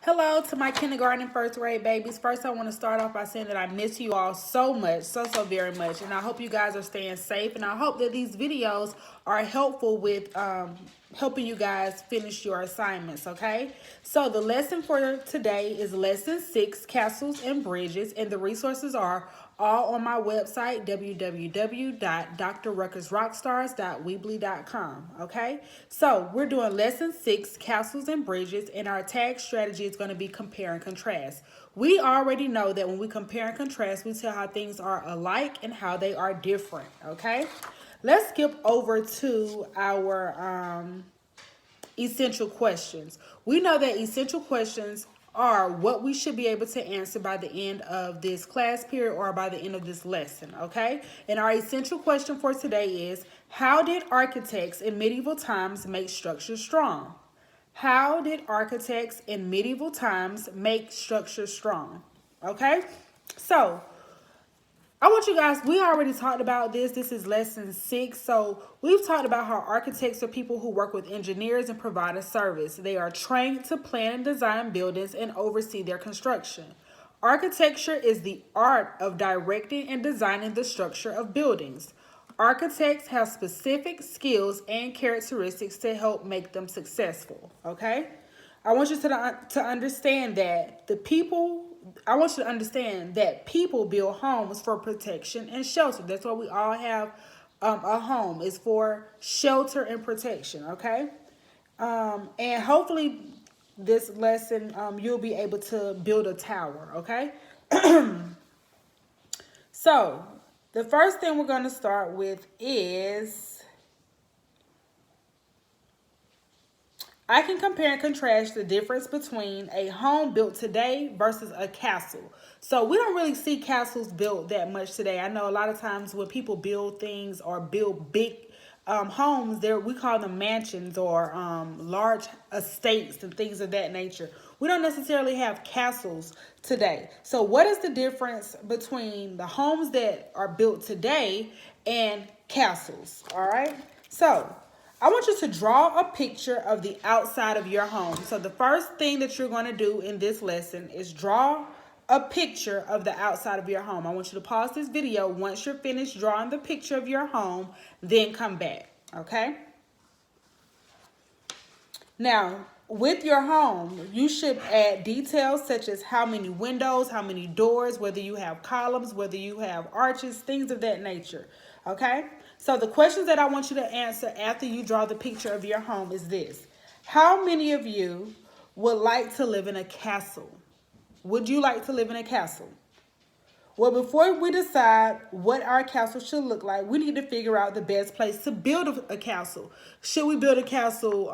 Hello to my kindergarten and first grade babies. First, I want to start off by saying that I miss you all so much, so very much. And I hope you guys are staying safe. And I hope that these videos are helpful with helping you guys finish your assignments, okay? So the lesson for today is lesson 6, Castles and Bridges. And the resources are all on my website, www.drruckersrockstars.weebly.com, okay? So we're doing lesson 6, Castles and Bridges, and our tag strategy is going to be compare and contrast. We already know that when we compare and contrast, we tell how things are alike and how they are different, okay? Let's skip over to our essential questions. We know that essential questions are what we should be able to answer by the end of this class period or by the end of this lesson, okay? And our essential question for today is, how did architects in medieval times make structures strong? How did architects in medieval times make structures strong? Okay? So, I want you guys, we already talked about this. This is lesson 6. So we've talked about how architects are people who work with engineers and provide a service. They are trained to plan and design buildings and oversee their construction. Architecture is the art of directing and designing the structure of buildings. Architects have specific skills and characteristics to help make them successful. Okay? I want you to understand that people build homes for protection and shelter. That's why we all have a home. It's for shelter and protection, okay? And hopefully this lesson, you'll be able to build a tower, okay? So, the first thing we're going to start with is, I can compare and contrast the difference between a home built today versus a castle. So we don't really see castles built that much today. I know a lot of times when people build things or build big homes, we call them mansions or large estates and things of that nature. We don't necessarily have castles today. So what is the difference between the homes that are built today and castles? All right. So I want you to draw a picture of the outside of your home. So the first thing that you're going to do in this lesson is draw a picture of the outside of your home. I want you to pause this video once you're finished drawing the picture of your home, then come back, okay? Now, with your home, you should add details such as how many windows, how many doors, whether you have columns, whether you have arches, things of that nature, okay? So the questions that I want you to answer after you draw the picture of your home is this. How many of you would like to live in a castle? Would you like to live in a castle? Well, before we decide what our castle should look like, we need to figure out the best place to build a castle. Should we build a castle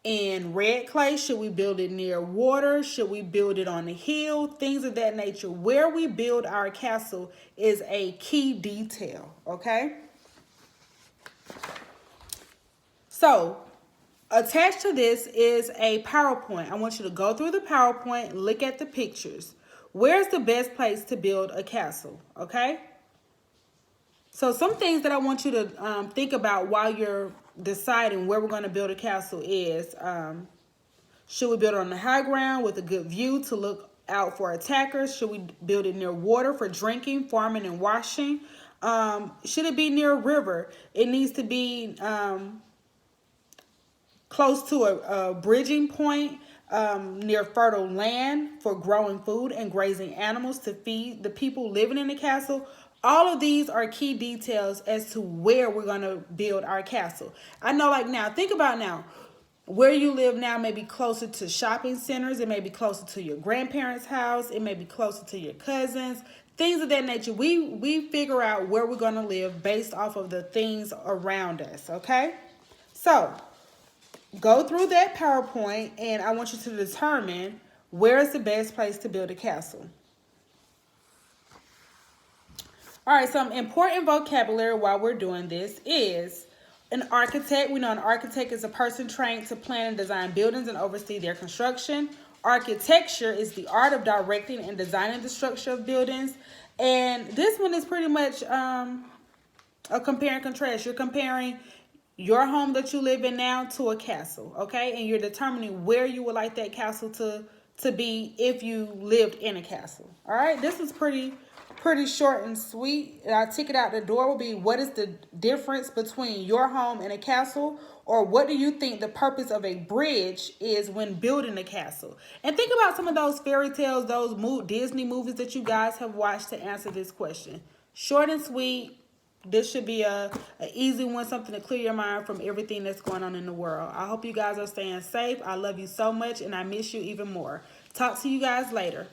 in red clay? Should we build it near water? Should we build it on a hill? Things of that nature. Where we build our castle is a key detail, okay? So, attached to this is a PowerPoint. I want you to go through the PowerPoint, look at the pictures. Where's the best place to build a castle, okay? So some things that I want you to think about while you're deciding where we're going to build a castle is, should we build it on the high ground with a good view to look out for attackers? Should we build it near water for drinking, farming, and washing? Should it be near a river? It needs to be close to a bridging point, near fertile land for growing food and grazing animals to feed the people living in the castle. All of these are key details as to where we're going to build our castle. I know, like now, think about now, where you live now may be closer to shopping centers. It may be closer to your grandparents' house. It may be closer to your cousins, things of that nature. We figure out where we're going to live based off of the things around us, okay? So go through that PowerPoint, and I want you to determine where is the best place to build a castle. All right, some important vocabulary while we're doing this is an architect. We know an architect is a person trained to plan and design buildings and oversee their construction. Architecture is the art of directing and designing the structure of buildings. And this one is pretty much a compare and contrast. You're comparing your home that you live in now to a castle, okay? And you're determining where you would like that castle to be if you lived in a castle. All right, this is pretty short and sweet. Our ticket out the door will be, what is the difference between your home and a castle? Or what do you think the purpose of a bridge is when building a castle? And think about some of those fairy tales, those Disney movies that you guys have watched to answer this question. Short and sweet. This should be a easy one, something to clear your mind from everything that's going on in the world. I hope you guys are staying safe. I love you so much, and I miss you even more. Talk to you guys later.